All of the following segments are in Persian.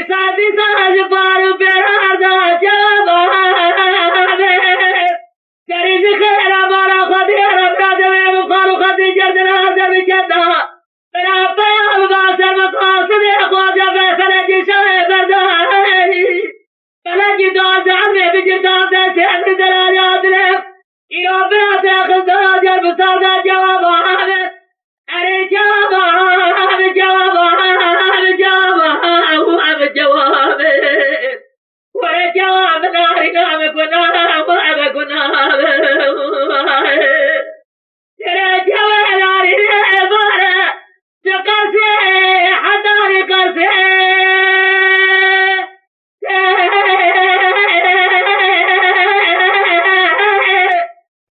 دیسا جبارو براردا جوابه جریج خیر مارا خودی رب دم فارو خودی جردنا زر جدا برا پیام باسر مقاصد خواجه فیصل جشای برداری فلکی داد عمي بجردان سيد دلال يدرب إيرو بيات خزدان جرب سرد جوابه أري جوابه جوابه جوابه جوابه وري جواب ناري نام كنا وأب كنا ترى جواب ناري بارا تقاسي حداري قاسي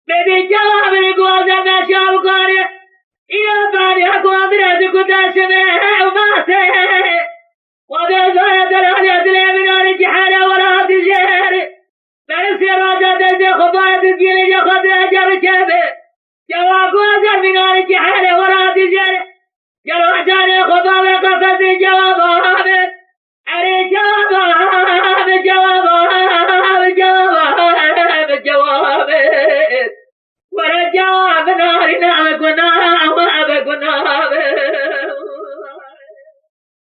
بدي جواب الجوازة ما شاف قاري إلى بعد أقوى كداشمه وماسه وذا دلال يدلي من الجحال ولا تجار بس راجع دز خبايا تجيل ياخذ أجر كبه جواب وزر من الجحال